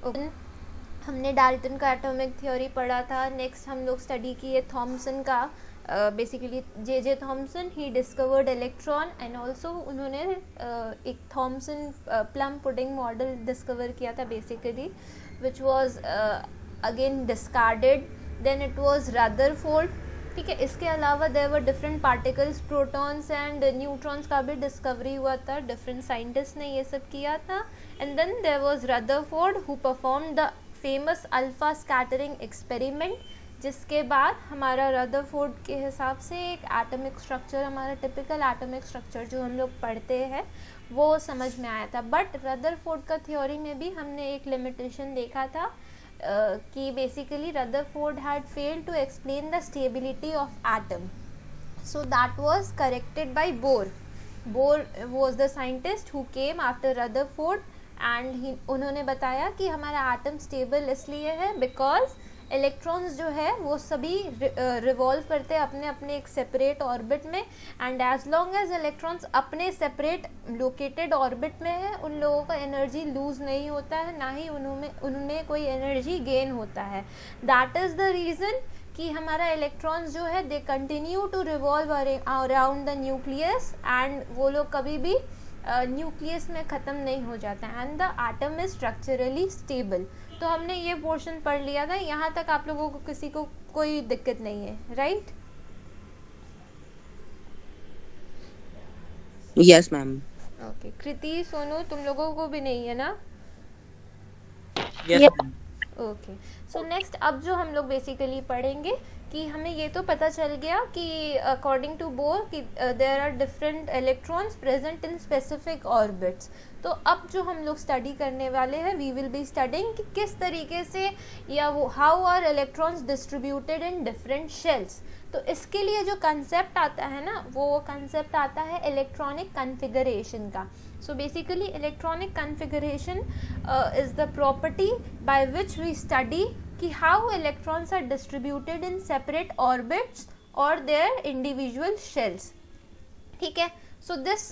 Okay, हमने Dalton का atomic theory पढ़ा था. नेक्स्ट हम लोग स्टडी किए थॉमसन का. Basically J Thomson, he discovered electron and also उन्होंने एक Thomson plum pudding model discover किया था basically, which was again discarded. Then it was Rutherford. ठीक है, इसके अलावा there were different particles, protons and neutrons का भी डिस्कवरी हुआ था. डिफरेंट साइंटिस्ट ने ये सब किया था. And then there was Rutherford who perform the famous alpha scattering experiment, जिसके बाद हमारा रदरफोर्ड के हिसाब से एक एटॉमिक स्ट्रक्चर, हमारा टिपिकल एटॉमिक स्ट्रक्चर जो हम लोग पढ़ते हैं, वो समझ में आया था. बट रदरफोर्ड का थ्योरी में भी हमने एक लिमिटेशन देखा था कि basically Rutherford had failed to explain the stability of atom. So that was corrected by Bohr. Bohr was the scientist who came after Rutherford and उन्होंने बताया कि हमारा एटम स्टेबल इसलिए है बिकॉज इलेक्ट्रॉन्स जो है वो सभी रिवॉल्व करते हैं अपने अपने एक सेपरेट ऑर्बिट में. And as long as electrons अपने सेपरेट लोकेटेड ऑर्बिट में है, उन लोगों का एनर्जी लूज नहीं होता है, ना ही उनमें कोई एनर्जी गेन होता है. दैट इज़ द रीज़न कि हमारा इलेक्ट्रॉन्स जो है they continue to revolve around the nucleus and वो लोग कभी भी न्यूक्लियस में ख़त्म नहीं हो जाता है. And the atom is structurally stable. तो हमने ये पोर्शन पढ़ लिया था. यहाँ तक आप लोगों को किसी को कोई दिक्कत नहीं है, राइट? Yes ma'am. ओके, कृति, सोनू, तुम लोगों को भी नहीं है ना? यस. ओके, सो नेक्स्ट अब जो हम लोग बेसिकली पढ़ेंगे कि हमें ये तो पता चल गया कि अकॉर्डिंग टू बोर कि there are different electrons present in specific orbits. तो अब जो हम लोग स्टडी करने वाले हैं, वी विल बी स्टडिंग कि किस तरीके से या वो how are electrons distributed in different shells. तो इसके लिए जो कंसेप्ट आता है ना, वो कंसेप्ट आता है इलेक्ट्रॉनिक कन्फिगरेशन का. So basically electronic configuration is the property by which we study कि how electrons are distributed in separate orbits or their individual shells. ठीक है, so this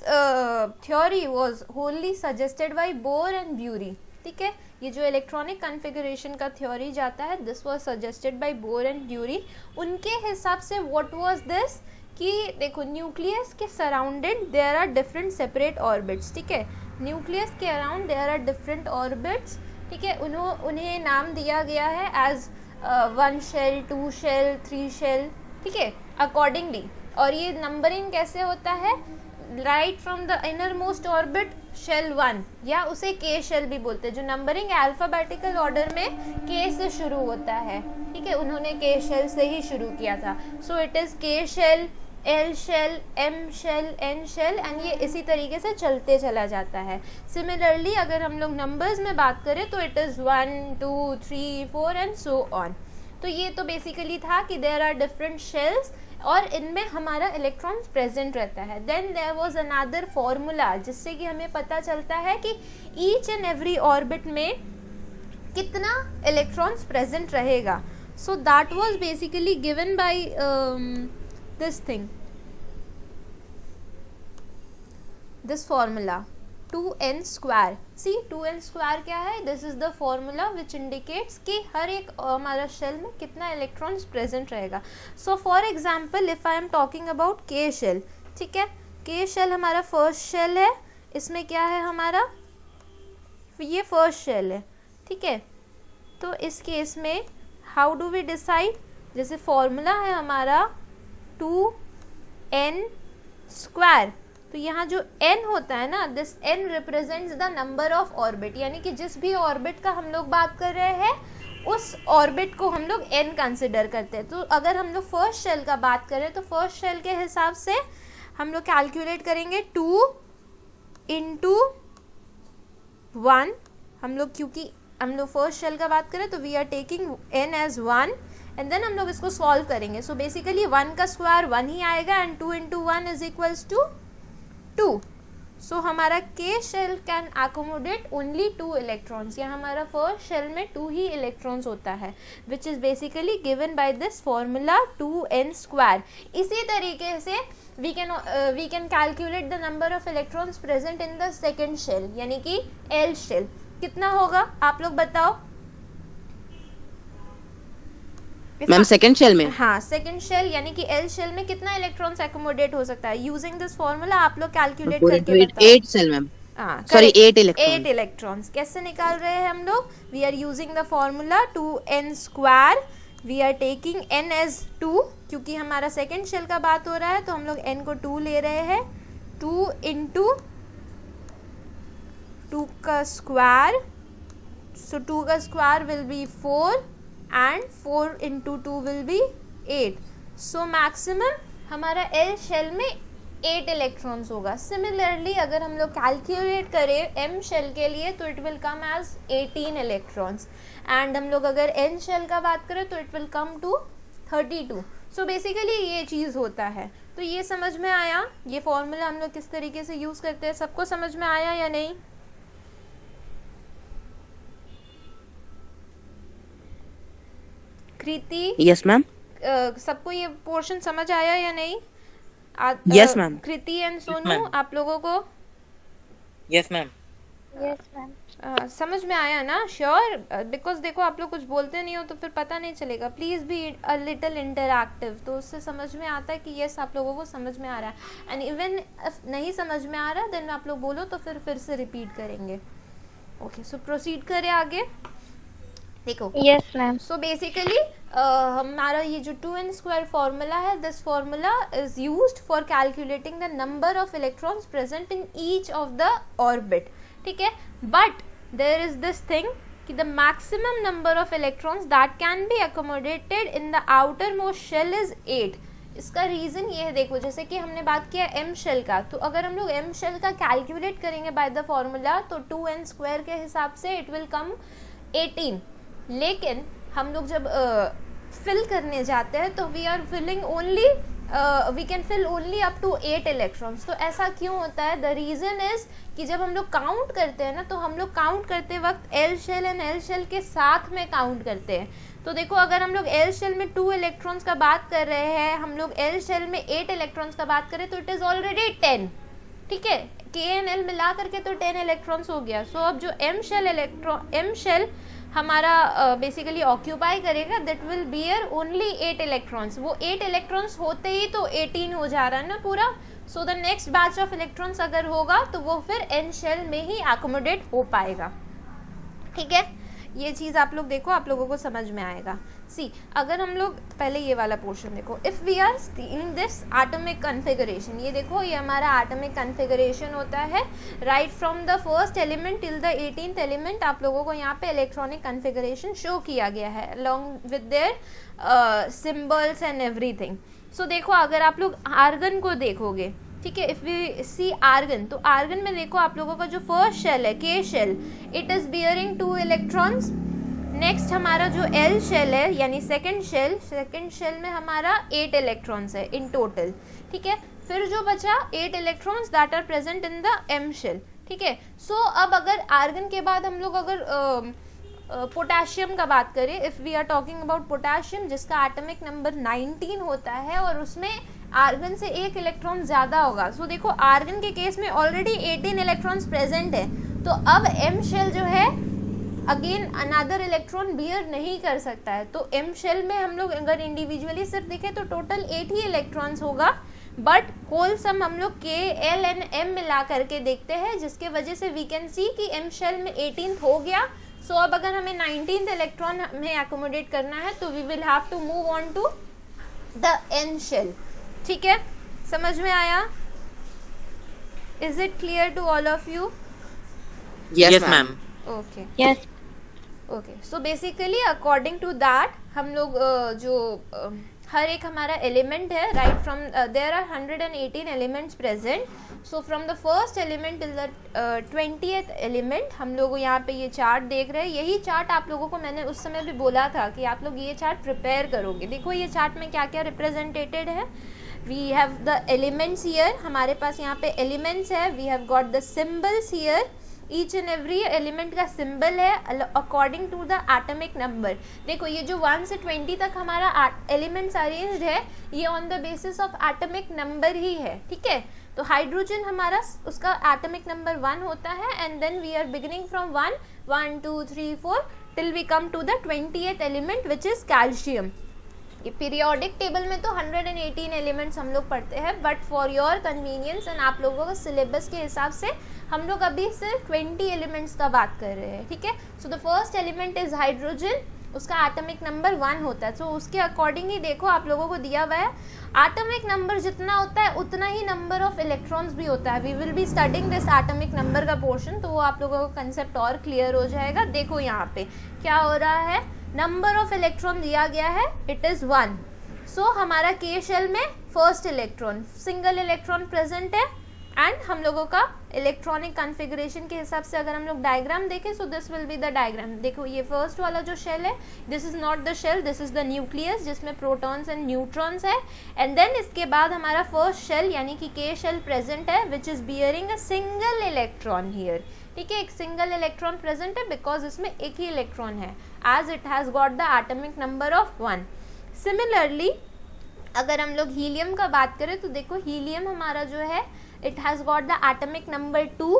theory was wholly suggested by Bohr and Bury. ठीक है, ये जो electronic configuration का theory जाता है, this was suggested by bore and bury. उनके हिसाब से व्हाट वाज दिस कि देखो न्यूक्लियस के surrounded there are different separate orbits. ठीक है, न्यूक्लियस के around there are different orbits. ठीक है, उन्हें नाम दिया गया है एज 1 शेल, 2 शेल, 3 शेल. ठीक है, अकॉर्डिंगली. और ये नंबरिंग कैसे होता है? Right from the inner most orbit shell 1, या उसे के शेल भी बोलते हैं. जो नंबरिंग अल्फाबेटिकल ऑर्डर में के से शुरू होता है. ठीक है, उन्होंने के शेल से ही शुरू किया था. So it is K shell, L shell, M shell, N shell, and ये इसी तरीके से चलते चला जाता है. सिमिलरली अगर हम लोग नंबर्स में बात करें तो it is 1, 2, 3, 4 and so on. तो ये तो बेसिकली था कि देयर आर डिफरेंट शेल्स और इनमें हमारा इलेक्ट्रॉन्स प्रेजेंट रहता है. Then there was another formula जिससे कि हमें पता चलता है कि ईच एंड एवरी ऑर्बिट में कितना इलेक्ट्रॉन्स प्रेजेंट रहेगा. सो that was basically given by this thing, this formula 2n square. see 2n square क्या है? this is the formula which indicates कि हर एक हमारा शेल में कितना इलेक्ट्रॉन्स प्रेजेंट रहेगा. so for example if I am talking about k shell, ठीक है, k shell हमारा फर्स्ट शेल है. इसमें क्या है हमारा? ये फर्स्ट शेल है. ठीक है, तो इस केस में हाउ डू वी डिसाइड? जैसे फॉर्मूला है हमारा 2n स्क्वायर, तो यहाँ जो n होता है ना, this n represents the number of orbit. यानी कि जिस भी ऑर्बिट का हम लोग बात कर रहे हैं उस ऑर्बिट को हम लोग n कंसिडर करते हैं. तो अगर हम लोग फर्स्ट शेल का बात करें तो फर्स्ट शेल के हिसाब से हम लोग कैलकुलेट करेंगे 2 इंटू 1. हम लोग क्योंकि हम लोग फर्स्ट शेल का बात करें तो we are taking n as 1 and then हम लोग इसको सॉल्व करेंगे. सो बेसिकली 1 का स्क्वायर 1 ही आएगा and 2 into 1 is equals to 2. So हमारा K shell can accommodate only 2 electrons. या हमारा फर्स्ट शेल में 2 ही इलेक्ट्रॉन्स होता है which is basically given by this formula 2n square. इसी तरीके से we can calculate the number of electrons present in the second shell, यानी कि L shell. कितना होगा आप लोग बताओ। मैम सेकंड शेल में हाँ, सेकंड शेल यानी कि एल शेल में कितना इलेक्ट्रॉन्स एकोमोडेट हो सकता है। यूजिंग दिस फॉर्मूला आप लोग कैलकुलेट करके बताओ। 8 सेल मैम, हाँ, सॉरी 8 8 इलेक्ट्रॉन। इलेक्ट्रॉन्स कैसे निकाल रहे हैं हम लोग। We are using the formula 2n square, we are taking n as 2 क्योंकि हमारा सेकेंड शेल का बात हो रहा है तो हम लोग n को 2 ले रहे हैं। 2 इंटू 2 का स्क्वायर, सो 2 का square will be 4 and 4 into 2 will be 8। So maximum हमारा एल शेल में 8 इलेक्ट्रॉन्स होगा। सिमिलरली अगर हम लोग कैलकुलेट करें एम शेल के लिए तो it will come as 18 electrons and हम लोग अगर एन शेल का बात करें तो it will come to 32। So basically ये चीज़ होता है। तो ये समझ में आया, ये फॉर्मूला हम लोग किस तरीके से यूज़ करते हैं, सबको समझ में आया या नहीं। कृति, यस मैम, सबको ये पोर्शन समझ आया या नहीं। Yes ma'am. Kriti and Sonu ma'am. आप लोगों को यस मैम, समझ में आया ना। श्योर, बिकॉज देखो आप लोग कुछ बोलते नहीं हो तो फिर पता नहीं चलेगा। Please be a little interactive, तो उससे समझ में आता है कि यस आप लोगों को समझ में आ रहा है। एंड इवन नहीं समझ में आ रहा देन आप लोग बोलो तो फिर से रिपीट करेंगे। ओके, सो प्रोसीड करें आगे। देखो यस मैम। सो बेसिकली हमारा ये जो 2n स्क्वायर फॉर्मूला है, this formula is used for calculating the number of electrons present in each of the orbit. ठीक है, but there is this thing कि the maximum number of electrons that can be accommodated in the outer most shell is 8। इसका reason ये है, देखो जैसे कि हमने बात किया एम शेल का, तो अगर हम लोग एम शेल का कैलकुलेट करेंगे बाय द फॉर्मूला तो 2n स्क्वायर के हिसाब से इट विल कम 18। लेकिन हम लोग जब फिल करने जाते हैं तो we are filling only, we can fill only up to 8 electrons. तो ऐसा क्यों होता है, द रीज़न इज़ कि जब हम लोग काउंट करते हैं ना तो हम लोग काउंट करते वक्त L shell and L shell के साथ में काउंट करते हैं। तो देखो अगर हम लोग एल शेल में 2 इलेक्ट्रॉन्स का बात कर रहे हैं, हम लोग एल शेल में 8 इलेक्ट्रॉन्स का बात करें तो इट इज़ ऑलरेडी 10। ठीक है, के एन एल मिला करके तो 10 इलेक्ट्रॉन्स हो गया। सो अब जो एम शेल हमारा बेसिकली ऑक्यूपाई करेगा that will beer only 8 electrons. वो 8 इलेक्ट्रॉन्स होते ही तो 18 हो जा रहा है ना पूरा। So the next batch of electrons अगर होगा तो वो फिर एन शेल में ही एकोमोडेट हो पाएगा। ठीक है, ये चीज़ आप लोग देखो, आप लोगों को समझ में आएगा। सी, अगर हम लोग पहले ये वाला पोर्शन देखो, if we are seeing this atomic configuration, ये देखो ये हमारा एटॉमिक कन्फिगरेशन होता है right from the first element till the 18th element. आप लोगों को यहाँ पे इलेक्ट्रॉनिक कन्फिगरेशन शो किया गया है along with their symbols and everything. So देखो अगर आप लोग आर्गन को देखोगे, ठीक है, इफ़ वी सी आर्गन, तो आर्गन में देखो आप लोगों का जो फर्स्ट शेल है K shell, it is bearing 2 electrons. Next हमारा जो एल शेल है यानी सेकंड शेल में हमारा 8 इलेक्ट्रॉन्स है इन टोटल। ठीक है, फिर जो बचा 8 electrons that are present in the M shell. ठीक है, सो अब अगर आर्गन के बाद हम लोग अगर पोटेशियम का बात करें, if we are talking about potassium जिसका एटॉमिक नंबर 19 होता है और उसमें आर्गन से 1 इलेक्ट्रॉन ज़्यादा होगा। सो देखो आर्गन के केस में ऑलरेडी 18 इलेक्ट्रॉन्स प्रेजेंट है, तो अब एम शेल जो है अगेन अनदर इलेक्ट्रॉन बियर नहीं कर सकता है। तो एम शेल में हम लोग अगर इंडिविजुअली सिर्फ देखें तो टोटल 8 ही इलेक्ट्रॉन्स होगा, बट होल सम हम लोग के एल एंड एम मिला करके देखते हैं, जिसके वजह से वी कैन सी कि एम शेल में 18th हो गया। सो अब अगर हमें 19th इलेक्ट्रॉन में एकोमोडेट करना है तो we will have to move on to the N shell. ठीक है, समझ में आया? Is it clear to all of you? Yes ma'am. Okay, yes. Okay, so basically according to that हम लोग जो हर एक हमारा एलिमेंट है right from there are 118 elements present. So from the first element till the 20th element हम लोग यहाँ पे ये चार्ट देख रहे हैं। यही चार्ट आप लोगों को मैंने उस समय भी बोला था कि आप लोग ये चार्ट प्रिपेयर करोगे। देखो ये चार्ट में क्या क्या रिप्रेजेंटेटेड है। We have the elements here, हमारे पास यहाँ पे एलिमेंट्स है। We have got the symbols here, each and every element का सिंबल है according to the atomic number. देखो ये जो 1 से 20 तक हमारा एलिमेंट्स अरेंज्ड है ये on the basis of atomic number ही है। ठीक है, तो हाइड्रोजन हमारा उसका एटॉमिक नंबर 1 होता है and then we are beginning from 1 1 2 3 4 till we come to the 28th element which is calcium. ये पीरियोडिक टेबल में तो 118 एलिमेंट्स हम लोग पढ़ते हैं, but for your convenience and आप लोगों के सिलेबस के हिसाब से हम लोग अभी सिर्फ 20 एलिमेंट्स का बात कर रहे हैं, ठीक है। So the first element is hydrogen, उसका एटॉमिक नंबर 1 होता है। सो उसके अकॉर्डिंग ही देखो आप लोगों को दिया हुआ है, एटॉमिक नंबर जितना होता है उतना ही नंबर ऑफ इलेक्ट्रॉन्स भी होता है। We will be studying this atomic number का पोर्शन, तो वो आप लोगों को कंसेप्ट और क्लियर हो जाएगा। देखो यहाँ पे क्या हो रहा है, नंबर ऑफ इलेक्ट्रॉन दिया गया है, इट इज 1। सो हमारा के शेल में first electron, single electron present है एंड हम लोगों का इलेक्ट्रॉनिक कॉन्फ़िगरेशन के हिसाब से अगर हम लोग डायग्राम देखें, so this will be the diagram. देखो ये फर्स्ट वाला जो शेल है, this is not the shell, this is the nucleus जिसमें प्रोटॉन्स एंड न्यूट्रॉन्स है। एंड देन इसके बाद हमारा फर्स्ट शेल यानी कि के शेल प्रेजेंट है which is bearing a single electron here, ठीक है। एक सिंगल इलेक्ट्रॉन प्रेजेंट है बिकॉज इसमें एक ही इलेक्ट्रॉन है, as it has got the atomic number of 1। Similarly अगर हम लोग हीलियम का बात करें तो देखो हीलियम हमारा जो है it has got the atomic number 2।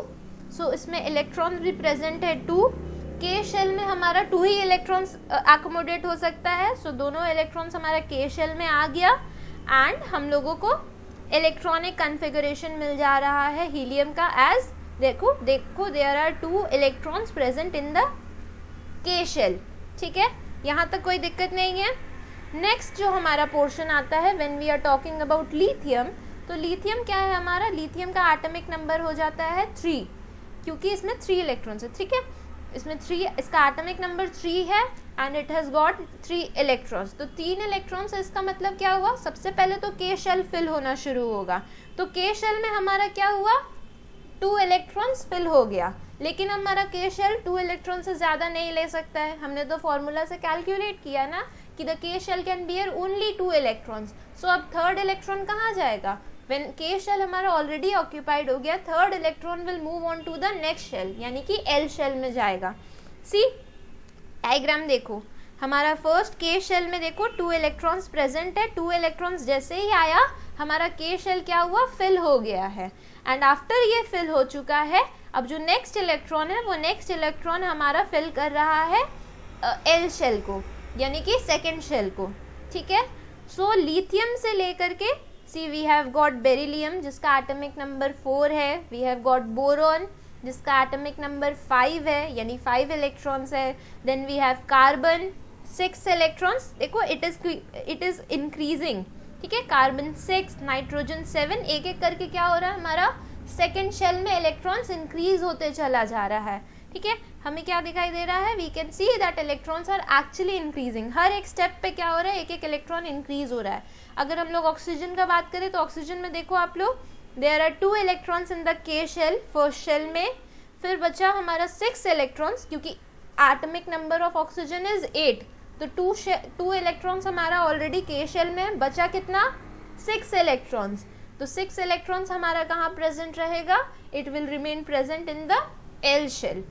सो इसमें इलेक्ट्रॉन भी प्रेजेंट है 2। के शेल में हमारा 2 ही इलेक्ट्रॉन्स एकोमोडेट हो सकता है, सो दोनों इलेक्ट्रॉन्स हमारा के शेल में आ गया एंड हम लोगों को इलेक्ट्रॉनिक कॉन्फ़िगरेशन मिल जा रहा है हीलियम का। एज देखो there are 2 electrons present in the K shell, ठीक है, यहाँ तक कोई दिक्कत नहीं है। नेक्स्ट जो हमारा पोर्शन आता है when we are talking about lithium, तो लिथियम क्या है हमारा, लिथियम का एटॉमिक नंबर हो जाता है 3, क्योंकि इसमें 3 इलेक्ट्रॉन्स है, ठीक है। इसमें 3, इसका एटॉमिक नंबर 3 है and it has got 3 electrons. तो 3 इलेक्ट्रॉन्स, इसका मतलब क्या हुआ, सबसे पहले तो के शेल फिल होना शुरू होगा। तो के शेल में हमारा क्या हुआ, 2 इलेक्ट्रॉन्स फिल हो गया, लेकिन हमारा के शेल 2 इलेक्ट्रॉन से ज़्यादा नहीं ले सकता है। हमने तो फॉर्मूला से कैलकुलेट किया ना कि the K shell can bear only 2 electrons. So अब थर्ड इलेक्ट्रॉन कहाँ जाएगा, व्हेन के शेल हमारा ऑलरेडी ऑक्यूपाइड हो गया, third electron will move on to the next shell यानी कि एल शेल में जाएगा। सी डायग्राम देखो, हमारा फर्स्ट के शेल में देखो 2 इलेक्ट्रॉन्स प्रेजेंट है, 2 इलेक्ट्रॉन्स जैसे ही आया हमारा के शेल क्या हुआ, फिल हो गया है। एंड आफ्टर ये फिल हो चुका है, अब जो नेक्स्ट इलेक्ट्रॉन है वो नेक्स्ट इलेक्ट्रॉन हमारा फिल कर रहा है एल शेल को यानी कि सेकेंड शेल को, ठीक है। सो लिथियम से लेकर के see we have got beryllium जिसका एटॉमिक नंबर 4 है, वी हैव गॉट बोरॉन जिसका एटॉमिक नंबर 5 है यानी 5 इलेक्ट्रॉन्स है। Then we have carbon 6 electrons, देखो इट इज इंक्रीजिंग, ठीक है। कार्बन 6, नाइट्रोजन 7, एक एक करके क्या हो रहा है, हमारा सेकेंड शेल में इलेक्ट्रॉन्स इंक्रीज होते चला जा रहा है, ठीक है। हमें क्या दिखाई दे रहा है, we can see that electrons are actually increasing. हर एक स्टेप पे क्या हो रहा है, एक एक इलेक्ट्रॉन इंक्रीज हो रहा है। अगर हम लोग ऑक्सीजन का बात करें तो ऑक्सीजन में देखो आप लोग, there are 2 electrons in the K shell first shell में, फिर बचा हमारा 6 इलेक्ट्रॉन्स क्योंकि atomic number of oxygen is 8, तो 2 इलेक्ट्रॉन्स हमारा ऑलरेडी के शेल में, बचा कितना, 6 इलेक्ट्रॉन्स। तो 6 इलेक्ट्रॉन्स हमारा कहाँ प्रेजेंट रहेगा, it will remain present in the L shell.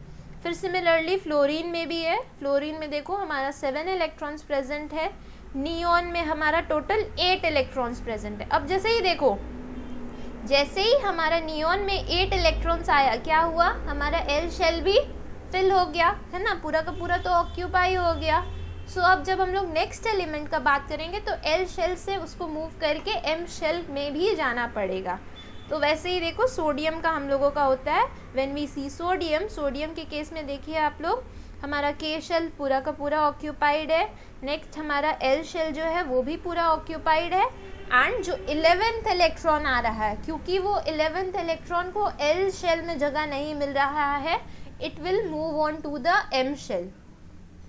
फिर सिमिलरली फ्लोरीन में भी है, फ्लोरीन में देखो हमारा 7 इलेक्ट्रॉन्स प्रेजेंट है, नियोन में हमारा टोटल 8 इलेक्ट्रॉन्स प्रेजेंट है। अब जैसे ही देखो, जैसे ही हमारा नियोन में 8 इलेक्ट्रॉन्स आया, क्या हुआ, हमारा एल शेल भी फिल हो गया है ना, पूरा का पूरा तो ऑक्यूपाई हो गया। सो अब जब हम लोग नेक्स्ट एलिमेंट का बात करेंगे तो एल शेल से उसको मूव करके एम शेल में भी जाना पड़ेगा। तो वैसे ही देखो सोडियम का हम लोगों का होता है, when we see sodium, sodium के केस में देखिए आप लोग, हमारा के शेल पूरा का पूरा ऑक्यूपाइड है, नेक्स्ट हमारा एल शेल जो है वो भी पूरा ऑक्यूपाइड है। एंड जो 11th इलेक्ट्रॉन आ रहा है, क्योंकि वो 11th इलेक्ट्रॉन को एल शेल में जगह नहीं मिल रहा है, it will move on to the M shell,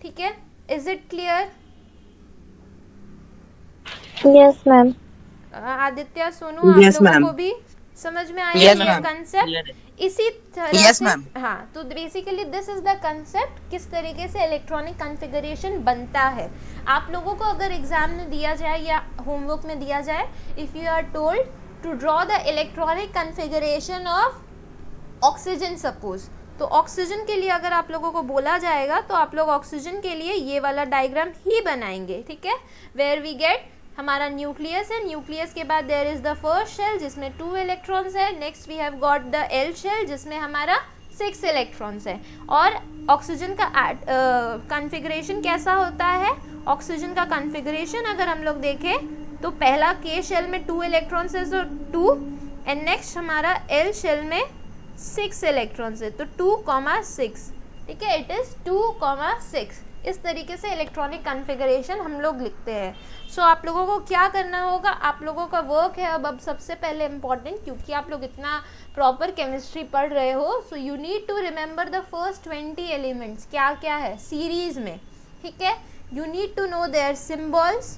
ठीक है। Is it clear? Yes ma'am. Aditya, Sonu, आप लोगों को भी समझ में आया ये कंसेप्ट? इसी तरह से हाँ, तो basically this is the concept, किस तरीके से इलेक्ट्रॉनिक कॉन्फ़िगरेशन बनता है। आप लोगों को अगर एग्जाम में दिया जाए या होमवर्क में दिया जाए, if you are told to draw the electronic configuration of oxygen suppose, तो ऑक्सीजन के लिए अगर आप लोगों को बोला जाएगा तो आप लोग ऑक्सीजन के लिए ये वाला डायग्राम ही बनाएंगे, ठीक है, वेयर वी गेट हमारा न्यूक्लियस है, न्यूक्लियस के बाद there is the first shell जिसमें 2 इलेक्ट्रॉन्स है, next we have got the L shell जिसमें हमारा 6 इलेक्ट्रॉन्स है। और ऑक्सीजन का कॉन्फ़िगरेशन कैसा होता है? ऑक्सीजन का कॉन्फ़िगरेशन अगर हम लोग देखें तो पहला के शेल में 2 इलेक्ट्रॉन्स है, तो 2, एंड नेक्स्ट हमारा एल शेल में 6 इलेक्ट्रॉन्स है, तो 2,6, ठीक है, इट इज़ 2,6। इस तरीके से इलेक्ट्रॉनिक कॉन्फ़िगरेशन हम लोग लिखते हैं। सो आप लोगों को क्या करना होगा, आप लोगों का वर्क है अब सबसे पहले इम्पॉर्टेंट, क्योंकि आप लोग इतना प्रॉपर केमिस्ट्री पढ़ रहे हो, so you need to remember the first 20 elements क्या क्या है सीरीज में, ठीक है। You need to know their symbols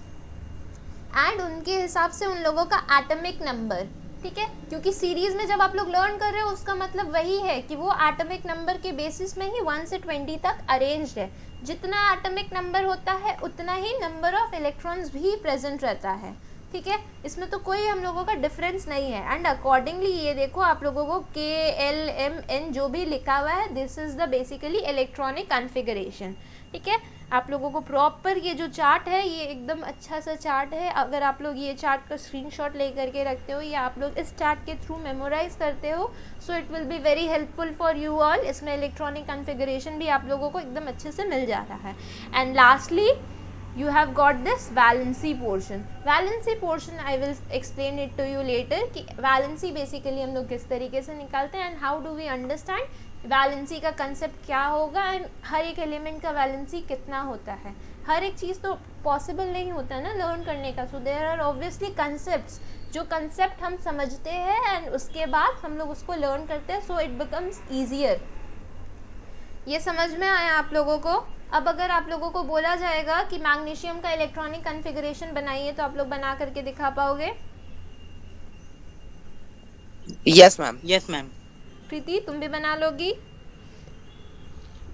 and उनके हिसाब से उन लोगों का एटॉमिक नंबर, ठीक है, क्योंकि सीरीज में जब आप लोग लर्न कर रहे हो उसका मतलब वही है कि वो एटॉमिक नंबर के बेसिस में ही 1 से 20 तक अरेंज्ड है। जितना एटॉमिक नंबर होता है उतना ही नंबर ऑफ इलेक्ट्रॉन्स भी प्रेजेंट रहता है, ठीक है, इसमें तो कोई हम लोगों का डिफरेंस नहीं है। एंड अकॉर्डिंगली ये देखो आप लोगों को KLMN जो भी लिखा हुआ है, this is the basically electronic configuration, ठीक है। आप लोगों को प्रॉपर ये जो चार्ट है ये एकदम अच्छा सा चार्ट है, अगर आप लोग ये चार्ट का स्क्रीनशॉट ले करके रखते हो या आप लोग इस चार्ट के थ्रू मेमोराइज करते हो, so it will be very helpful for you all. इसमें इलेक्ट्रॉनिक कॉन्फ़िगरेशन भी आप लोगों को एकदम अच्छे से मिल जा रहा है। And lastly you have got this valency portion. Valency portion I will explain it to you later कि valency basically हम लोग किस तरीके से निकालते हैं and how do we understand valency का concept क्या होगा and हर एक element का valency कितना होता है। हर एक चीज़ तो possible नहीं होता ना learn करने का, so there are obviously concepts, जो concept हम समझते हैं and उसके बाद हम लोग उसको learn करते हैं, so it becomes easier। ये समझ में आया आप लोगों को? अब अगर आप लोगों को बोला जाएगा कि मैग्नीशियम का इलेक्ट्रॉनिक कॉन्फ़िगरेशन बनाइए तो आप लोग बना करके दिखा पाओगे? Yes ma'am. Yes ma'am. Preeti तुम भी बना लोगी?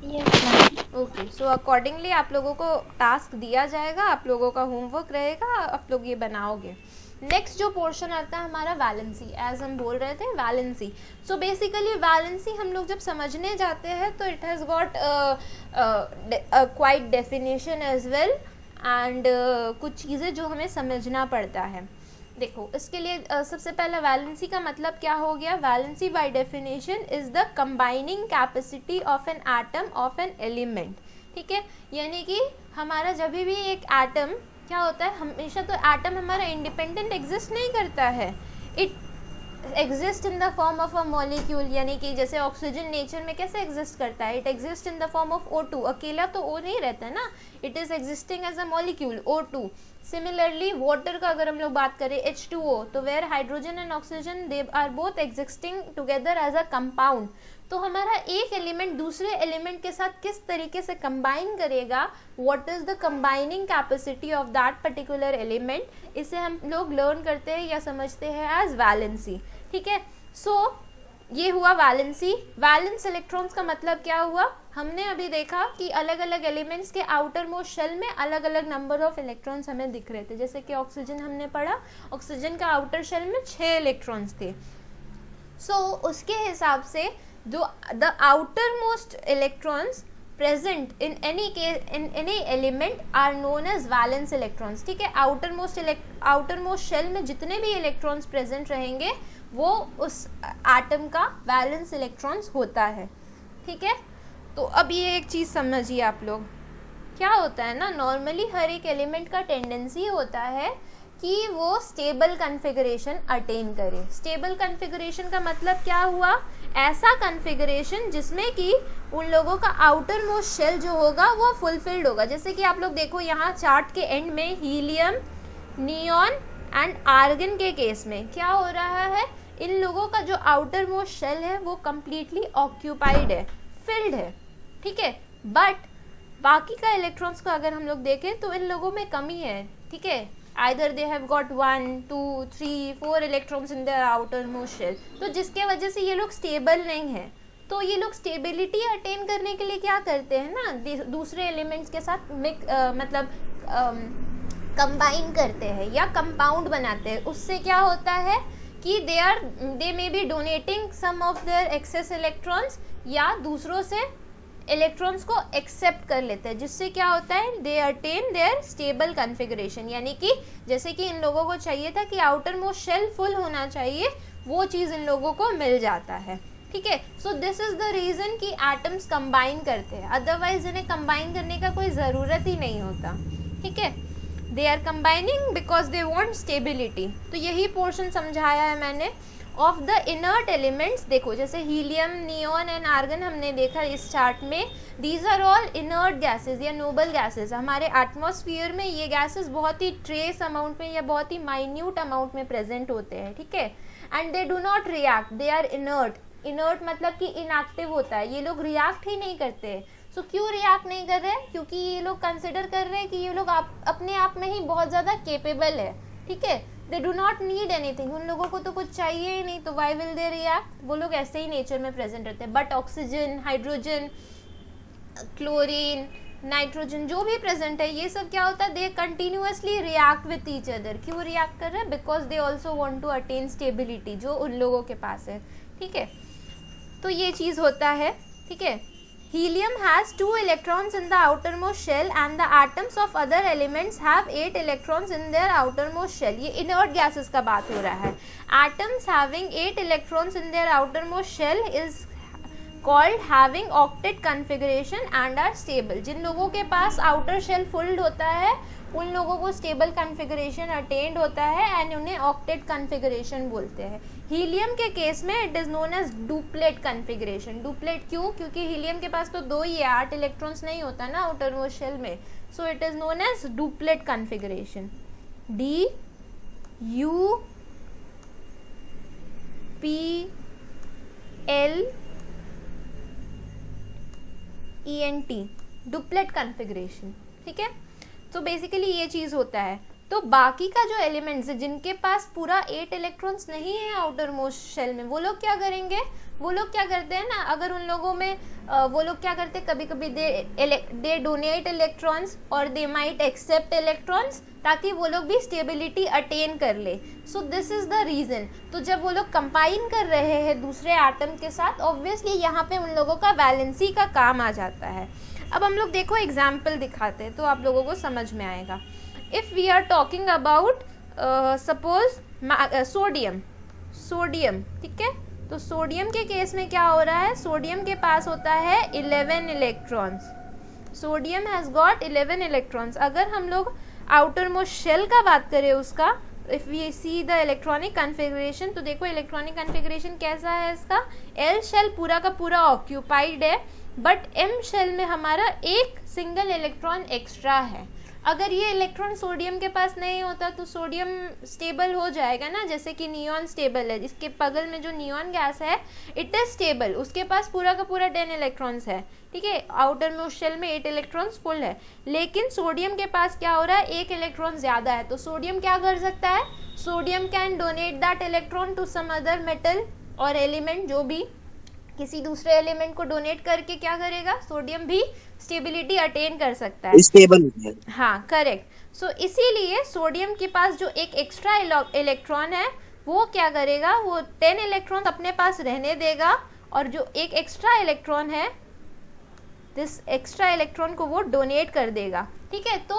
Yes, ma'am. Okay, so accordingly आप लोगों को टास्क दिया जाएगा, आप लोगों का होमवर्क रहेगा, आप लोग ये बनाओगे। नेक्स्ट जो पोर्शन आता है हमारा वैलेंसी, एज हम बोल रहे थे वैलेंसी। सो बेसिकली वैलेंसी हम लोग जब समझने जाते हैं तो it has got quite definition as well and कुछ चीज़ें जो हमें समझना पड़ता है। देखो इसके लिए सबसे पहला वैलेंसी का मतलब क्या हो गया? Valency by definition is the combining capacity of an atom of an element, ठीक है। यानी कि हमारा जब भी एक एटम क्या होता है, हमेशा तो एटम हमारा इंडिपेंडेंट एग्जिस्ट नहीं करता है, it exist in the form of a molecule. यानी कि जैसे ऑक्सीजन नेचर में कैसे एग्जिस्ट करता है, it exist in the form of O2, अकेला तो O नहीं रहता है ना, it is existing as a molecule O2। Similarly water का अगर हम लोग बात करें H2O, तो where hydrogen and oxygen they are both existing together as a compound. तो हमारा एक एलिमेंट दूसरे एलिमेंट के साथ किस तरीके से कंबाइन करेगा, what is the combining capacity of that particular element, इसे हम लोग लर्न करते हैं या समझते हैं एज वैलेंसी, ठीक है। सो ये हुआ वैलेंसी। वैलेंस इलेक्ट्रॉन्स का मतलब क्या हुआ? हमने अभी देखा कि अलग अलग एलिमेंट्स के आउटर मोस्ट शेल में अलग अलग नंबर ऑफ इलेक्ट्रॉन्स हमें दिख रहे थे। जैसे कि ऑक्सीजन हमने पढ़ा, ऑक्सीजन का आउटर शेल में 6 इलेक्ट्रॉन्स थे। सो उसके हिसाब से जो the outermost electrons present in any element are known as valence electrons, ठीक है। outermost shell में जितने भी electrons present रहेंगे वो उस एटम का वैलेंस इलेक्ट्रॉन्स होता है, ठीक है। तो अब ये एक चीज़ समझिए आप लोग, क्या होता है ना, नॉर्मली हर एक एलिमेंट का टेंडेंसी होता है कि वो स्टेबल कॉन्फ़िगरेशन अटेन करे। स्टेबल कॉन्फ़िगरेशन का मतलब क्या हुआ? ऐसा कॉन्फ़िगरेशन जिसमें कि उन लोगों का आउटर मोस्ट शेल जो होगा वो फुलफिल्ड होगा। जैसे कि आप लोग देखो यहाँ चार्ट के एंड में हीलियम, नियॉन एंड आर्गन के केस में क्या हो रहा है, इन लोगों का जो आउटर मोस्ट शेल है वो कम्प्लीटली ऑक्यूपाइड है, फिल्ड है, ठीक है। बट बाकी का इलेक्ट्रॉन्स को अगर हम लोग देखें तो इन लोगों में कमी है, ठीक है। either they have got 1, 2, 3, 4 electrons in their outermost shell, तो जिसके वजह से ये लोग स्टेबल नहीं है। तो ये लोग स्टेबिलिटी अटेन करने के लिए क्या करते हैं ना, दूसरे एलिमेंट्स के साथ मतलब कंबाइन करते हैं या कंपाउंड बनाते हैं। उससे क्या होता है कि they may be donating some of their excess electrons, या दूसरों से इलेक्ट्रॉन्स को एक्सेप्ट कर लेते हैं, जिससे क्या होता है, they attain their stable configuration. यानी कि जैसे कि इन लोगों को चाहिए था कि आउटर मोस्ट शेल फुल होना चाहिए, वो चीज़ इन लोगों को मिल जाता है, ठीक है। So this is the reason कि एटम्स कंबाइन करते हैं, अदरवाइज इन्हें कंबाइन करने का कोई ज़रूरत ही नहीं होता, ठीक है। They are combining because they want stability. तो यही पोर्शन समझाया है मैंने। ऑफ द इनर्ट एलिमेंट्स, देखो जैसे हीलियम, नियॉन एंड आर्गन हमने देखा इस चार्ट में, these are all inert gases या नोबल गैसेज। हमारे एटमॉस्फेयर में ये गैसेज बहुत ही ट्रेस अमाउंट में या बहुत ही माइन्यूट अमाउंट में प्रेजेंट होते हैं, ठीक है। And they do not react, they are inert. Inert मतलब कि इनएक्टिव होता है, ये लोग रिएक्ट ही नहीं करते। सो क्यों रिएक्ट नहीं कर रहे हैं? क्योंकि ये लोग कंसिडर कर रहे हैं कि ये लोग अपने आप में ही बहुत ज़्यादा केपेबल है, ठीक है। दे डू नॉट नीड एनीथिंग, उन लोगों को तो कुछ चाहिए ही नहीं, तो वाई विल दे रिएक्ट? वो लोग ऐसे ही नेचर में प्रेजेंट रहते हैं। But oxygen, hydrogen, chlorine, nitrogen जो भी प्रेजेंट है, ये सब क्या होता है, they continuously react with each other. क्यों रिएक्ट कर रहे हैं? Because they also want to attain stability, जो उन लोगों के पास है, ठीक है। तो ये चीज़ होता है, ठीक है। Helium has 2 electrons in the outermost shell and the atoms of other elements have 8 electrons in their outermost shell. ये inert gases का बात हो रहा है। Atoms having 8 electrons in their outermost shell is called having octet configuration and are stable. जिन लोगों के पास outer shell filled होता है उन लोगों को स्टेबल कॉन्फ़िगरेशन अटेंड होता है एंड उन्हें ऑक्टेट कॉन्फ़िगरेशन बोलते हैं। हीलियम के केस में it is known as duplet configuration. Duplet क्यों? क्योंकि हीलियम के पास तो 2 ही है, 8 इलेक्ट्रॉन्स नहीं होता ना आउटर मोस्ट शेल में, so it is known as duplet configuration. D U P L E N T, duplet configuration, ठीक है। तो बेसिकली ये चीज़ होता है। तो बाकी का जो एलिमेंट्स है जिनके पास पूरा 8 इलेक्ट्रॉन्स नहीं है आउटर मोस्ट शेल में, वो लोग क्या करेंगे? वो लोग क्या करते हैं ना, अगर उन लोगों में वो लोग क्या करते हैं, कभी कभी दे डोनेट इलेक्ट्रॉन्स और दे माइट एक्सेप्ट इलेक्ट्रॉन्स, ताकि वो लोग भी स्टेबिलिटी अटेन कर ले। So this is the reason. तो जब वो लोग कंबाइन कर रहे हैं दूसरे एटम के साथ, ऑब्वियसली यहाँ पे उन लोगों का वैलेंसी का काम आ जाता है। अब हम लोग देखो एग्जाम्पल दिखाते हैं तो आप लोगों को समझ में आएगा। If we are talking about suppose sodium, ठीक है। तो सोडियम के केस में क्या हो रहा है, सोडियम के पास होता है 11 electrons. Sodium has got 11 electrons. अगर हम लोग आउटर मोस्ट शेल का बात करें उसका, if we see the electronic configuration, तो देखो इलेक्ट्रॉनिक कॉन्फ़िगरेशन कैसा है इसका। एल शेल पूरा का पूरा ऑक्यूपाइड है, बट एम शेल में हमारा एक सिंगल इलेक्ट्रॉन एक्स्ट्रा है। अगर ये इलेक्ट्रॉन सोडियम के पास नहीं होता तो सोडियम स्टेबल हो जाएगा ना, जैसे कि नियॉन स्टेबल है। इसके बगल में जो नियॉन गैस है इट इज़ स्टेबल, उसके पास पूरा का पूरा 10 इलेक्ट्रॉन्स है, ठीक है। आउटर मोस्ट शेल में 8 इलेक्ट्रॉन्स फुल है, लेकिन सोडियम के पास क्या हो रहा है, 1 इलेक्ट्रॉन ज़्यादा है। तो सोडियम क्या कर सकता है, sodium can donate that electron to some other metal और एलिमेंट, जो भी किसी दूसरे एलिमेंट को डोनेट करके क्या करेगा, सोडियम भी स्टेबिलिटी अटेन कर सकता है, स्टेबल होता है। हाँ करेक्ट। सो इसीलिए सोडियम के पास जो एक एक्स्ट्रा इलेक्ट्रॉन है वो क्या करेगा, वो 10 इलेक्ट्रॉन अपने पास रहने देगा, और जो एक एक्स्ट्रा इलेक्ट्रॉन है, दिस एक्स्ट्रा इलेक्ट्रॉन को वो डोनेट कर देगा, ठीक है। तो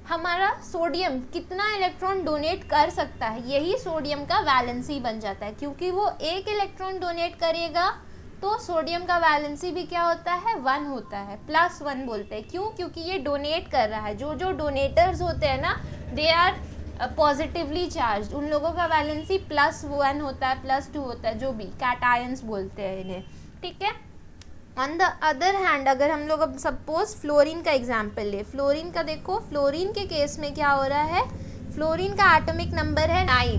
हमारा सोडियम कितना इलेक्ट्रॉन डोनेट कर सकता है, यही सोडियम का वैलेंसी बन जाता है। क्योंकि वो 1 इलेक्ट्रॉन डोनेट करेगा तो सोडियम का वैलेंसी भी क्या होता है, 1 होता है, +1 बोलते हैं। क्यों? क्योंकि ये डोनेट कर रहा है। जो डोनेटर्स होते हैं ना, दे आर पॉजिटिवली चार्ज, उन लोगों का वैलेंसी +1 होता है, +2 होता है, जो भी कैटायंस बोलते हैं इन्हें, ठीक है। ऑन द अदर हैंड, अगर हम लोग अब सपोज फ्लोरीन का एग्जाम्पल ले, फ्लोरीन का देखो, फ्लोरीन के केस में क्या हो रहा है, फ्लोरीन का एटॉमिक नंबर है 9,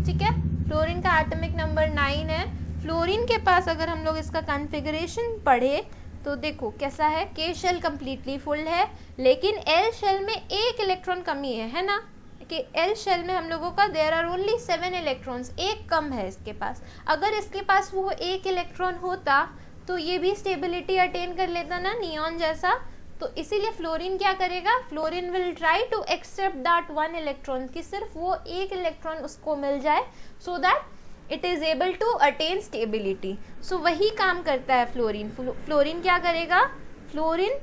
ठीक है। फ्लोरीन का एटॉमिक नंबर 9 है। फ्लोरीन के पास अगर हम लोग इसका कॉन्फ़िगरेशन पढ़े तो देखो कैसा है, के शेल कम्प्लीटली फुल है, लेकिन एल शेल में 1 इलेक्ट्रॉन कमी है ना, कि एल शेल में हम लोगों का देयर आर ओनली 7 इलेक्ट्रॉन्स, एक कम है इसके पास। अगर इसके पास वो 1 इलेक्ट्रॉन होता तो ये भी स्टेबिलिटी अटेन कर लेता ना, नियॉन जैसा। तो इसीलिए फ्लोरीन क्या करेगा, fluorine will try to accept that 1 electron, कि सिर्फ वो 1 इलेक्ट्रॉन उसको मिल जाए, so that it is able to attain stability. So वही काम करता है फ्लोरीन। फ्लोरीन क्या करेगा, फ्लोरीन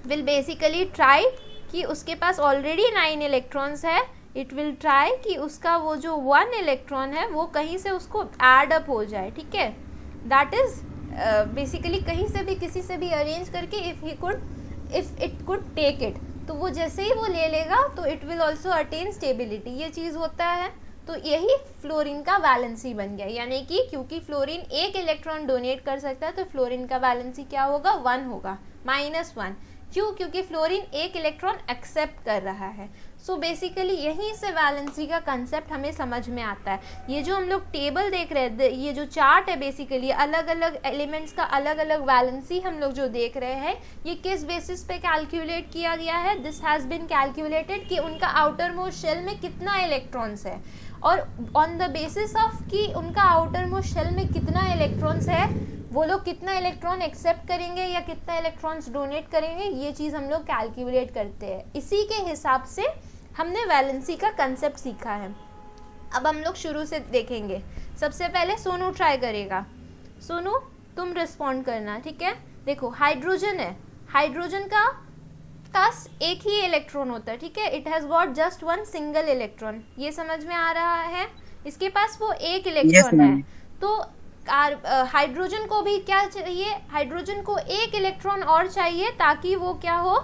विल बेसिकली ट्राई कि उसके पास ऑलरेडी 9 इलेक्ट्रॉन्स है, इट विल ट्राई कि उसका वो जो 1 इलेक्ट्रॉन है वो कहीं से उसको ऐड अप हो जाए, ठीक है, दैट इज बेसिकली कहीं से भी किसी से भी अरेंज करके if it could take it, तो वो जैसे ही वो ले लेगा तो it will also attain stability, ये चीज़ होता है। तो यही फ्लोरीन का वैलेंसी बन गया, यानी कि क्योंकि फ्लोरीन एक इलेक्ट्रॉन डोनेट कर सकता है तो फ्लोरीन का वैलेंसी क्या होगा, 1 होगा, -1। क्यों? क्योंकि फ्लोरीन एक इलेक्ट्रॉन एक्सेप्ट कर रहा है। सो बेसिकली यहीं से वैलेंसी का कंसेप्ट हमें समझ में आता है। ये जो हम लोग टेबल देख रहे हैं, ये जो चार्ट है, बेसिकली अलग अलग एलिमेंट्स का अलग अलग वैलेंसी हम लोग जो देख रहे हैं, ये किस बेसिस पे कैलकुलेट किया गया है, दिस हैज़ बीन कैलकुलेटेड कि उनका आउटर मोस्ट शेल में कितना इलेक्ट्रॉन्स है, और ऑन द बेसिस ऑफ कि उनका आउटर मोस्ट शेल में कितना इलेक्ट्रॉन्स है, वो लोग कितना इलेक्ट्रॉन एक्सेप्ट करेंगे या कितना इलेक्ट्रॉन्स डोनेट करेंगे, ये चीज़ हम लोग कैलकुलेट करते हैं। इसी के हिसाब से हमने वैलेंसी का कंसेप्ट सीखा है। अब हम लोग शुरू से देखेंगे। सबसे पहले सोनू ट्राई करेगा। सोनू तुम रिस्पॉन्ड करना, ठीक है। देखो हाइड्रोजन है, हाइड्रोजन का पास एक ही इलेक्ट्रॉन होता है, ठीक है, it has got just 1 single electron, ये समझ में आ रहा है। इसके पास वो एक इलेक्ट्रॉन है, तो हाइड्रोजन को भी क्या चाहिए, हाइड्रोजन को एक इलेक्ट्रॉन और चाहिए ताकि वो क्या हो,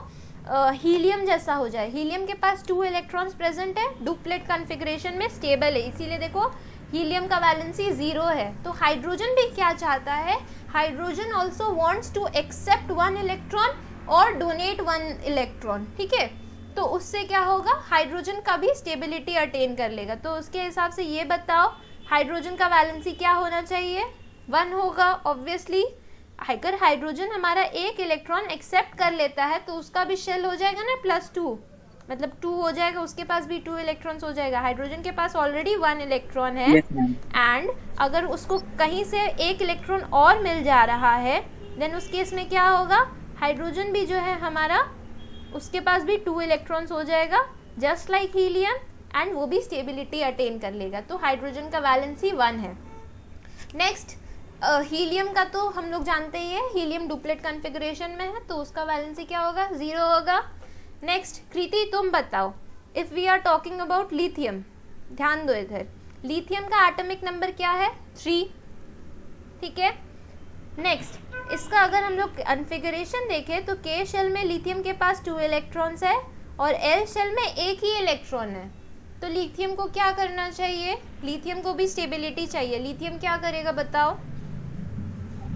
हीलियम जैसा हो जाए। हीलियम के पास 2 इलेक्ट्रॉन्स प्रेजेंट है, डुप्लेट कॉन्फ़िगरेशन में स्टेबल है, इसीलिए देखो हीलियम का वैलेंसी 0 है। तो हाइड्रोजन भी क्या चाहता है, hydrogen also wants to accept 1 electron और डोनेट 1 इलेक्ट्रॉन, ठीक है। तो उससे क्या होगा, हाइड्रोजन का भी स्टेबिलिटी अटेन कर लेगा। तो उसके हिसाब से ये बताओ हाइड्रोजन का वैलेंसी क्या होना चाहिए, 1 होगा ऑब्वियसली। अगर हाइड्रोजन हमारा एक इलेक्ट्रॉन एक्सेप्ट कर लेता है तो उसका भी शेल हो जाएगा ना +2, मतलब 2 हो जाएगा, उसके पास भी 2 इलेक्ट्रॉन्स हो जाएगा। हाइड्रोजन के पास ऑलरेडी 1 इलेक्ट्रॉन है, एंड अगर उसको कहीं से एक इलेक्ट्रॉन और मिल जा रहा है, देन उस केस में क्या होगा, हाइड्रोजन भी जो है हमारा, उसके पास भी 2 इलेक्ट्रॉन्स हो जाएगा जस्ट लाइक हीलियम, एंड वो भी स्टेबिलिटी अटेन कर लेगा। तो हाइड्रोजन का वैलेंसी 1 है। नेक्स्ट हीलियम का तो हम लोग जानते ही है, हीलियम डुप्लेट कॉन्फ़िगरेशन में है, तो उसका वैलेंसी क्या होगा, 0 होगा। नेक्स्ट कृति तुम बताओ, if we are talking about lithium, ध्यान दो इधर, लिथियम का एटॉमिक नंबर क्या है, 3, ठीक है। नेक्स्ट इसका अगर हम लोग कॉन्फ़िगरेशन देखें तो के शेल में लिथियम के पास 2 इलेक्ट्रॉन्स है और एल शेल में एक ही इलेक्ट्रॉन है। तो लिथियम को क्या करना चाहिए, लिथियम को भी स्टेबिलिटी चाहिए, लिथियम क्या करेगा बताओ।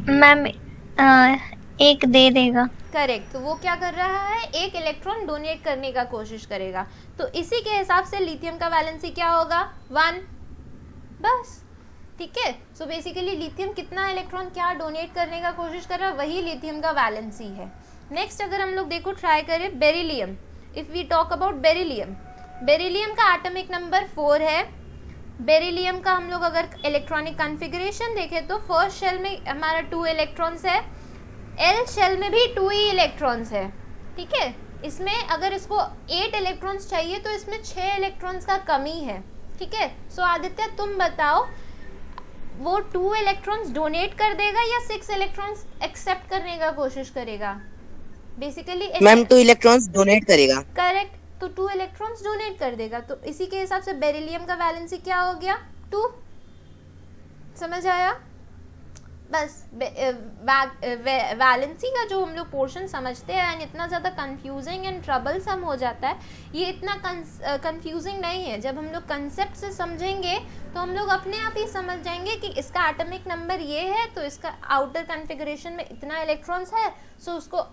मैम 1 दे देगा। करेक्ट, तो वो क्या कर रहा है, एक इलेक्ट्रॉन डोनेट करने का कोशिश करेगा। तो इसी के हिसाब से लिथियम का वैलेंसी क्या होगा, 1, बस, ठीक है। सो बेसिकली लिथियम कितना इलेक्ट्रॉन क्या डोनेट करने का कोशिश कर रहा है, वही लिथियम का वैलेंसी है। नेक्स्ट अगर हम लोग देखो ट्राई करें beryllium, if we talk about beryllium, beryllium का एटॉमिक नंबर 4 है। बेरिलियम का हम लोग अगर इलेक्ट्रॉनिक कॉन्फ़िगरेशन देखें तो फर्स्ट शेल में हमारा 2 इलेक्ट्रॉन्स है, एल शेल में भी 2 ही इलेक्ट्रॉन्स है, ठीक है। इसमें अगर इसको 8 इलेक्ट्रॉन्स चाहिए तो इसमें 6 इलेक्ट्रॉन्स का कमी है, ठीक है। सो आदित्य तुम बताओ, वो 2 इलेक्ट्रॉन्स डोनेट कर देगा या 6 इलेक्ट्रॉन्स एक्सेप्ट करने का कोशिश करेगा, बेसिकली मैम 2 इलेक्ट्रॉन्स डोनेट करेगा। करेक्ट, तो 2 इलेक्ट्रॉन्स डोनेट कर देगा। तो इसी के हिसाब से बेरिलियम का वैलेंसी क्या हो गया, 2, समझ आया। बस वैलेंसी का जो हम लोग पोर्शन समझते हैं एंड इतना ज़्यादा कंफ्यूजिंग एंड ट्रबलसम हो जाता है, ये इतना कंफ्यूजिंग नहीं है। जब हम लोग कंसेप्ट से समझेंगे तो हम लोग अपने आप ही समझ जाएंगे कि इसका एटॉमिक नंबर ये है, तो इसका आउटर कॉन्फ़िगरेशन में इतना इलेक्ट्रॉन्स है, सो उसको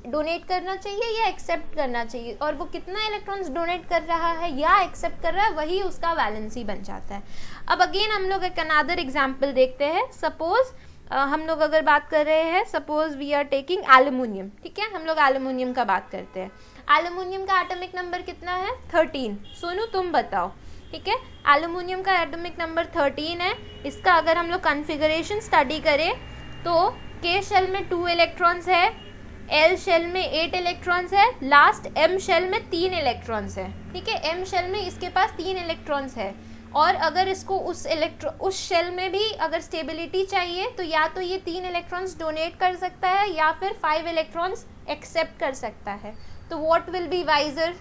डोनेट करना चाहिए या एक्सेप्ट करना चाहिए, और वो कितना इलेक्ट्रॉन्स डोनेट कर रहा है या एक्सेप्ट कर रहा है, वही उसका वैलेंसी बन जाता है। अब अगेन हम लोग एक अनदर एग्जांपल देखते हैं। सपोज हम लोग अगर बात कर रहे हैं, suppose we are taking aluminium, ठीक है, हम लोग एल्युमिनियम का बात करते हैं। एल्युमिनियम का एटॉमिक नंबर कितना है, 13। सोनू तुम बताओ, ठीक है। एल्युमिनियम का एटॉमिक नंबर 13 है। इसका अगर हम लोग कॉन्फ़िगरेशन स्टडी करें तो के शेल में 2 इलेक्ट्रॉन्स है, एल शेल में 8 इलेक्ट्रॉन्स है, लास्ट एम शेल में 3 इलेक्ट्रॉन्स है, ठीक है। एम शेल में इसके पास 3 इलेक्ट्रॉन्स है और अगर इसको उस शेल में भी अगर स्टेबिलिटी चाहिए तो या तो ये 3 इलेक्ट्रॉन्स डोनेट कर सकता है या फिर 5 इलेक्ट्रॉन्स एक्सेप्ट कर सकता है। तो what will be wiser?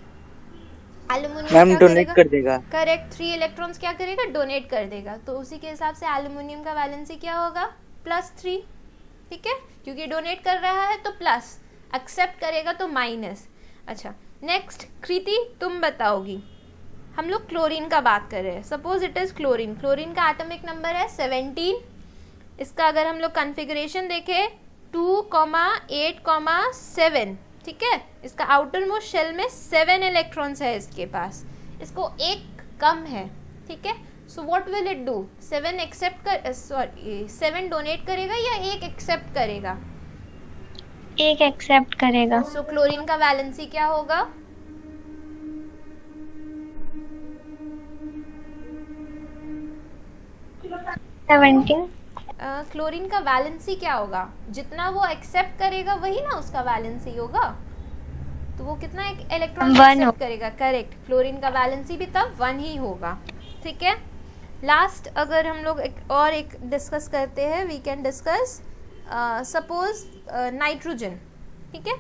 Aluminium ma'am क्या डोनेट करेगा? कर देगा। करेक्ट, 3 इलेक्ट्रॉन्स क्या करेगा? डोनेट कर देगा। तो उसी के हिसाब से एल्युमिनियम का वैलेंसी क्या होगा? +3। ठीक है, क्योंकि डोनेट कर रहा है तो प्लस, एक्सेप्ट करेगा तो माइनस। अच्छा, नेक्स्ट कृति तुम बताओगी। हम लोग क्लोरीन का बात कर रहे हैं। Suppose it is chlorine. Chlorine का एटॉमिक नंबर है 17। इसका अगर हम लोग कॉन्फ़िगरेशन देखें 2,8,7, ठीक है। इसका आउटर मोस्ट शेल में 7 इलेक्ट्रॉन्स है इसके पास, इसको एक कम है, ठीक है। So what will it do? 7 donate करेगा या एक एक्सेप्ट करेगा? एक एक्सेप्ट करेगा। सो क्लोरीन का वैलेंसी क्या होगा? क्लोरीन का वैलेंसी क्या होगा? जितना वो एक्सेप्ट करेगा वही ना उसका वैलेंसी होगा। तो वो कितना इलेक्ट्रॉन एक्सेप्ट करेगा? करेक्ट, क्लोरीन का वैलेंसी भी तब 1 ही होगा, ठीक है। लास्ट अगर हम लोग एक डिस्कस करते हैं, we can discuss suppose nitrogen, ठीक है।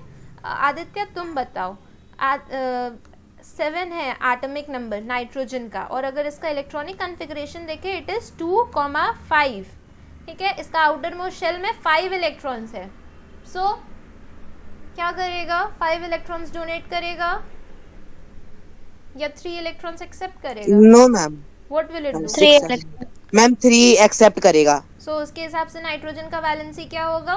आदित्य तुम बताओ, 7 है एटॉमिक नंबर नाइट्रोजन का, और अगर इसका इलेक्ट्रॉनिक कॉन्फ़िगरेशन देखें इट इज़ 2,5, ठीक है। इसका आउटर मोस्ट शेल में 5 इलेक्ट्रॉन्स है। सो क्या करेगा? 5 इलेक्ट्रॉन्स डोनेट करेगा या 3 इलेक्ट्रॉन्स एक्सेप्ट करेगा? No ma'am, what will it do? 3 ma'am 3 accept करेगा। सो उसके हिसाब से नाइट्रोजन का वैलेंसी क्या होगा?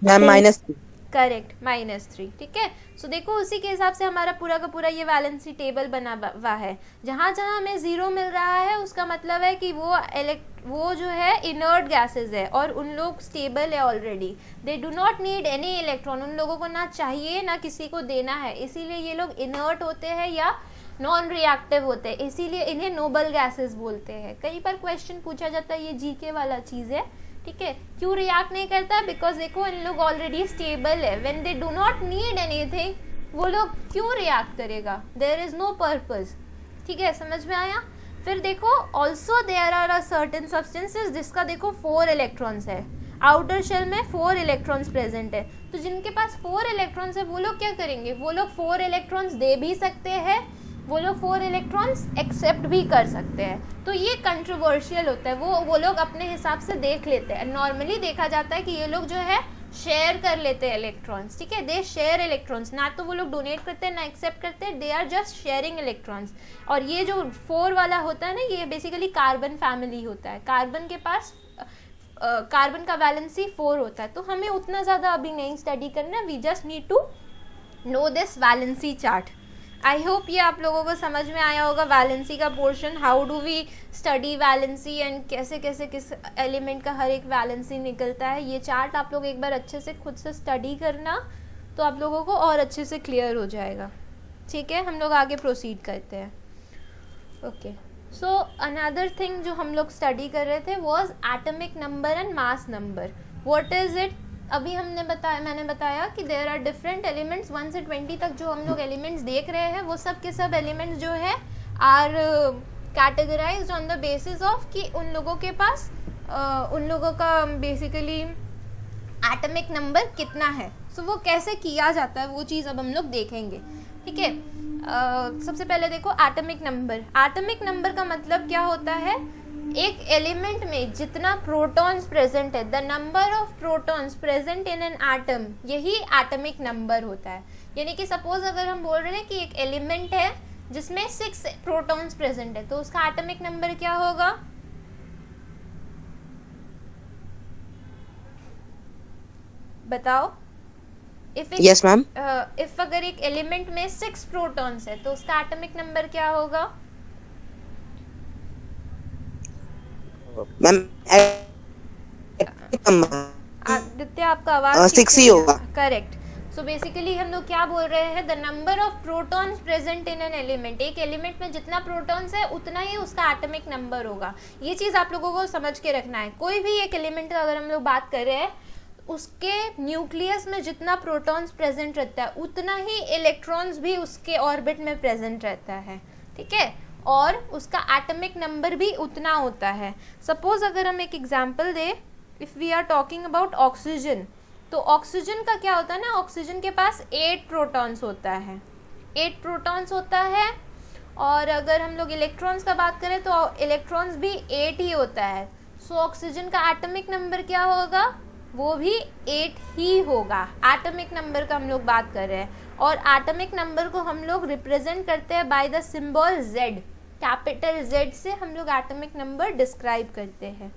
मैम -3। करेक्ट, -3, ठीक है। सो देखो उसी के हिसाब से हमारा पूरा का पूरा ये वैलेंसी टेबल बना हुआ है। जहाँ जहाँ हमें 0 मिल रहा है उसका मतलब है कि वो जो है इनर्ट गैसेस है और उन लोग स्टेबल है already. They do not need any electron, उन लोगों को ना चाहिए ना किसी को देना है, इसीलिए ये लोग इनर्ट होते हैं या नॉन रिएक्टिव होते हैं, इसीलिए इन्हें नोबल गैसेस बोलते हैं। कई बार क्वेश्चन पूछा जाता है, ये जीके वाला चीज़ है, ठीक है। क्यों रिएक्ट नहीं करता? बिकॉज देखो इन लोग ऑलरेडी स्टेबल है। When they do not need anything, वो लोग क्यों रिएक्ट करेगा? देयर इज नो पर्पस, ठीक है। समझ में आया? फिर देखो also there are a certain substances जिसका देखो 4 इलेक्ट्रॉन्स है, आउटर शेल में 4 इलेक्ट्रॉन्स प्रेजेंट है। तो जिनके पास 4 इलेक्ट्रॉन्स है वो लोग क्या करेंगे? वो लोग 4 इलेक्ट्रॉन्स दे भी सकते हैं, वो लोग 4 इलेक्ट्रॉन्स एक्सेप्ट भी कर सकते हैं। तो ये कंट्रोवर्शियल होता है, वो लोग अपने हिसाब से देख लेते हैं। नॉर्मली देखा जाता है कि ये लोग जो है शेयर कर लेते हैं इलेक्ट्रॉन्स, ठीक है। दे शेयर इलेक्ट्रॉन्स, ना तो वो लोग डोनेट करते हैं ना एक्सेप्ट करते हैं, they are just sharing electrons. और ये जो 4 वाला होता है ना, ये बेसिकली कार्बन फैमिली होता है। कार्बन के पास कार्बन का वैलेंसी 4 होता है। तो हमें उतना ज़्यादा अभी नहीं स्टडी करना, we just need to know this valency chart. I hope ये आप लोगों को समझ में आया होगा वैलेंसी का portion, how do we study valency and कैसे कैसे किस एलिमेंट का हर एक वैलेंसी निकलता है। ये चार्ट आप लोग एक बार अच्छे से खुद से स्टडी करना, तो आप लोगों को और अच्छे से क्लियर हो जाएगा, ठीक है। हम लोग आगे प्रोसीड करते हैं। ओके, सो अनदर थिंग जो हम लोग स्टडी कर रहे थे was atomic number and mass number. What is it? अभी मैंने बताया कि देयर आर डिफरेंट एलिमेंट्स। 1 से 20 तक जो हम लोग एलिमेंट्स देख रहे हैं वो सब के सब एलिमेंट्स जो है are categorised on the basis of कि उन लोगों के पास उन लोगों का बेसिकली एटॉमिक नंबर कितना है। सो वो कैसे किया जाता है वो चीज़ अब हम लोग देखेंगे, ठीक है। सबसे पहले देखो एटॉमिक नंबर। एटॉमिक नंबर का मतलब क्या होता है? एक एलिमेंट में जितना प्रोटॉन्स प्रेजेंट है, the number of protons present in an atom, यही एटॉमिक नंबर होता है। यानी कि सपोज अगर हम बोल रहे हैं कि एक एलिमेंट है जिसमें 6 प्रोटॉन्स प्रेजेंट है, तो उसका एटॉमिक नंबर क्या होगा? बताओ। Yes ma'am. इफ अगर एक एलिमेंट में 6 प्रोटॉन्स है तो उसका एटॉमिक नंबर क्या होगा? मैम आदित्य आपका आवाज 6 ही होगा। करेक्ट। सो बेसिकली हम लोग क्या बोल रहे हैं? The number of protons present in an element. एक एलिमेंट में जितना प्रोटॉन्स है उतना ही उसका एटॉमिक नंबर होगा। ये चीज़ आप लोगों को समझ के रखना है। कोई भी एक एलिमेंट का अगर हम लोग बात कर रहे हैं, उसके न्यूक्लियस में जितना प्रोटॉन्स प्रेजेंट रहता है उतना ही इलेक्ट्रॉन्स भी उसके ऑर्बिट में प्रेजेंट रहता है, ठीक है। और उसका एटॉमिक नंबर भी उतना होता है। सपोज अगर हम एक एग्जांपल दें, if we are talking about oxygen, तो ऑक्सीजन का क्या होता है ना, ऑक्सीजन के पास 8 प्रोटॉन्स होता है, 8 प्रोटॉन्स होता है। और अगर हम लोग इलेक्ट्रॉन्स का बात करें तो इलेक्ट्रॉन्स भी 8 ही होता है। सो ऑक्सीजन का एटॉमिक नंबर क्या होगा, वो भी 8 ही होगा। एटॉमिक नंबर का हम लोग बात कर रहे हैं, और एटॉमिक नंबर को हम लोग रिप्रेजेंट करते हैं by the symbol Z, capital Z से हम लोग एटॉमिक नंबर डिस्क्राइब करते हैं।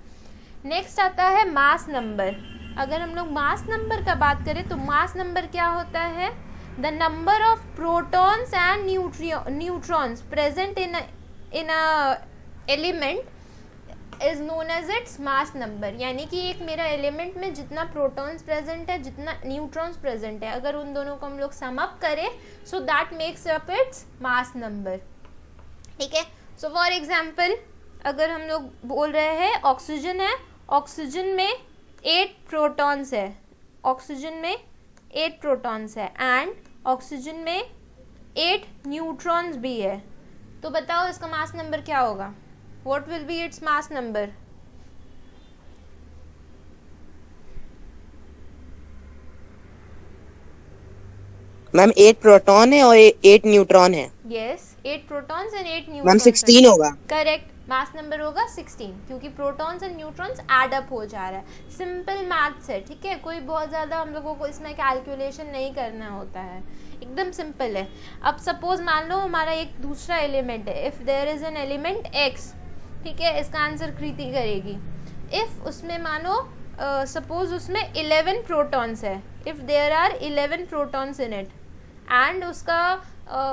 नेक्स्ट आता है मास नंबर। अगर हम लोग मास नंबर का बात करें तो मास नंबर क्या होता है, the number of protons and neutrons present in a element is known as its mass number. यानी कि एक मेरा एलिमेंट में जितना प्रोटॉन्स प्रेजेंट है, जितना न्यूट्रॉन्स प्रेजेंट है, अगर उन दोनों को हम लोग सम अप करें, so that makes up it's mass number. ठीक है, सो फॉर एग्जाम्पल अगर हम लोग बोल रहे हैं ऑक्सीजन है, ऑक्सीजन में 8 प्रोटॉन्स है, ऑक्सीजन में 8 प्रोटॉन्स है, एंड ऑक्सीजन में 8 न्यूट्रॉन्स भी है। तो बताओ इसका मास नंबर क्या होगा, what will be its mass number? Ma'am 8 proton है और 8 न्यूट्रॉन है। Yes, 8 protons and 8 ma'am neutrons. 16 होगा। करेक्ट, मास नंबर होगा 16, क्योंकि protons and neutrons add up हो जा रहा है। सिंपल मैथ्स है, ठीक है, कोई बहुत ज़्यादा हम लोगों को इसमें कैलकुलेशन नहीं करना होता है, एकदम सिंपल है। अब सपोज मान लो हमारा एक दूसरा एलिमेंट है, if there is an element x, ठीक है, इसका आंसर कृति करेगी। इफ़ उसमें मानो सपोज उसमें 11 प्रोटॉन्स है, if there are 11 protons in it, and उसका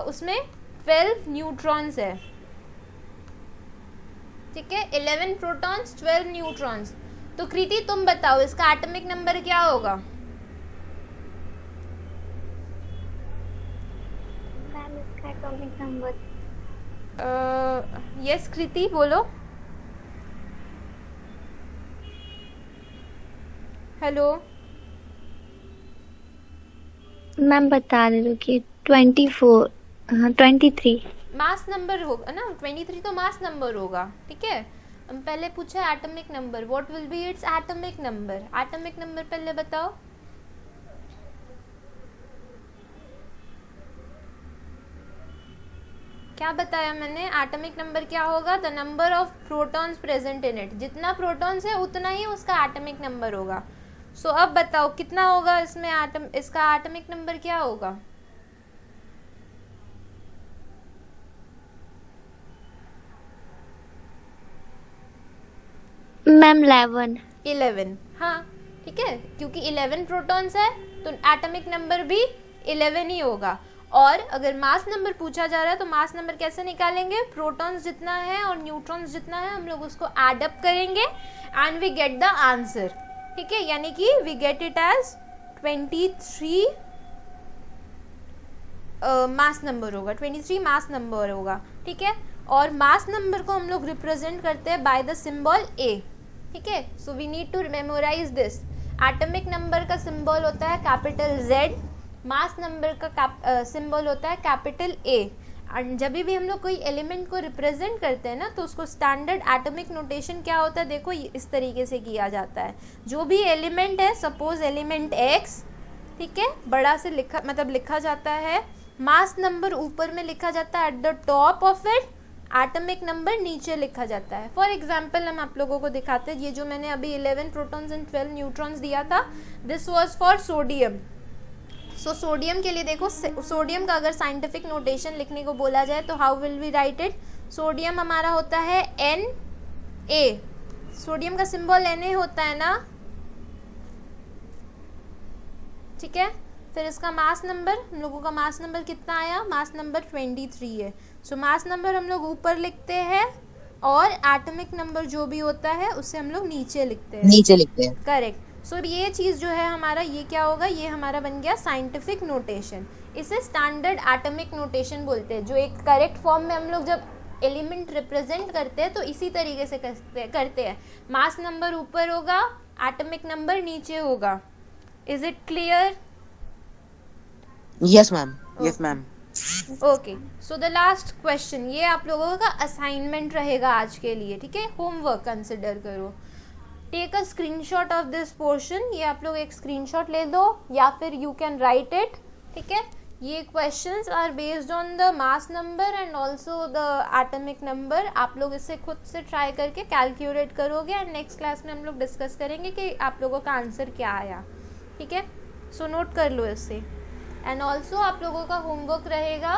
उसमें 12 न्यूट्रॉन्स है, ठीक है, 11 प्रोटॉन्स 12 न्यूट्रॉन्स। तो कृति तुम बताओ इसका एटॉमिक नंबर क्या होगा? मैम इसका एटॉमिक नंबर यस कृति बोलो। हेलो मैम बता दे दो कि 24, हाँ 23। मास नंबर होगा ना, 23 तो मास नंबर होगा, ठीक है। हम पहले पूछा atomic number, what will be its atomic number? Atomic number पहले बताओ। क्या बताया मैंने, एटॉमिक नंबर क्या होगा, the number of protons present in it. जितना प्रोटॉन्स है उतना ही उसका एटॉमिक नंबर होगा। सो अब बताओ कितना होगा इसमें इसका एटॉमिक नंबर क्या होगा? मैम 11। हाँ ठीक है, क्योंकि 11 प्रोटॉन्स है तो एटॉमिक नंबर भी 11 ही होगा। और अगर मास नंबर पूछा जा रहा है तो मास नंबर कैसे निकालेंगे, प्रोटॉन्स जितना है और न्यूट्रॉन्स जितना है हम लोग उसको एड अप करेंगे and we get the answer. ठीक है, यानी कि we get it as 23 mass number होगा, 23 मास नंबर होगा। ठीक है, और मास नंबर को हम लोग रिप्रेजेंट करते हैं बाय द सिंबल A। ठीक है, so we need to memorise this. Atomic number का सिंबल होता है कैपिटल Z, मास नंबर का सिंबल होता है कैपिटल A। और जब भी हम लोग कोई एलिमेंट को रिप्रेजेंट करते हैं ना तो उसको स्टैंडर्ड एटॉमिक नोटेशन क्या होता है, देखो इस तरीके से किया जाता है। जो भी एलिमेंट है, सपोज एलिमेंट X, ठीक है, बड़ा से लिखा जाता है, मास नंबर ऊपर में लिखा जाता है at the top of it, atomic number नीचे लिखा जाता है। फॉर एग्जाम्पल हम आप लोगों को दिखाते हैं, ये जो मैंने अभी 11 प्रोटॉन्स एंड 12 न्यूट्रॉन्स दिया था, this was for sodium. So sodium के लिए देखो, सोडियम का अगर साइंटिफिक नोटेशन लिखने को बोला जाए तो how will we write it. Sodium हमारा होता है Na, सोडियम का सिंबल Na होता है ना, ठीक है। फिर इसका मास नंबर, हम लोगों का मास नंबर कितना आया, मास नंबर 23 है। सो मास नंबर हम लोग ऊपर लिखते हैं और एटॉमिक नंबर जो भी होता है उससे हम लोग नीचे लिखते हैं। करेक्ट। सो ये चीज़ जो है हमारा, ये क्या होगा, ये हमारा बन गया साइंटिफिक नोटेशन। इसे स्टैंडर्ड एटॉमिक नोटेशन बोलते हैं, जो एक करेक्ट फॉर्म में हम लोग जब एलिमेंट रिप्रेजेंट करते हैं तो इसी तरीके से करते हैं। मास नंबर ऊपर होगा, एटॉमिक नंबर नीचे होगा। Is it clear? Yes ma'am, yes ma'am. Okay, so the last question, ये आप लोगों का असाइनमेंट रहेगा आज के लिए, ठीक है, होमवर्क कंसिडर करो। Take a screenshot of this portion, ये आप लोग एक स्क्रीनशॉट ले दो या फिर यू कैन राइट इट, ठीक है। ये questions are based on the mass number and also the atomic number. आप लोग इसे खुद से ट्राई करके कैलकुलेट करोगे एंड नेक्स्ट क्लास में हम लोग डिस्कस करेंगे कि आप लोगों का आंसर क्या आया, ठीक है। सो नोट कर लो इसे। एंड ऑल्सो आप लोगों का होमवर्क रहेगा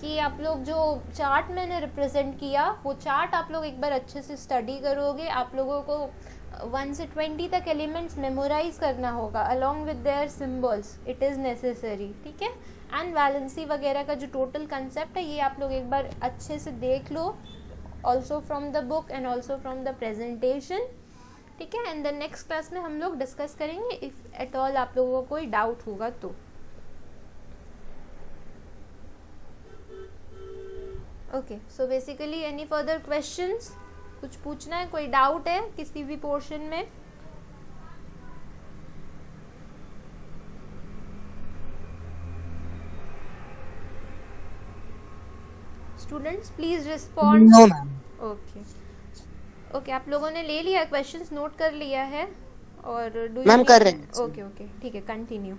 कि आप लोग जो चार्ट मैंने रिप्रेजेंट किया वो चार्ट आप लोग एक बार अच्छे से स्टडी करोगे। आप लोगों को 1 से 20 तक एलिमेंट्स मेमोराइज करना होगा along with their symbols, it is necessary, ठीक है। एंड वैलेंसी वगैरह का जो टोटल कंसेप्ट है ये आप लोग एक बार अच्छे से देख लो, also from the book and also from the presentation, ठीक है। एंड द नेक्स्ट क्लास में हम लोग डिस्कस करेंगे इफ़ एट ऑल आप लोगों को कोई डाउट होगा तो। Okay, so basically any further questions, कुछ पूछना है, कोई डाउट है किसी भी पोर्शन में? Students please respond. No ma'am. Okay okay, आप लोगों ने ले लिया क्वेश्चंस, नोट कर लिया है और डू मैम कर रहे हैं। ओके ओके, ठीक है, कंटिन्यू।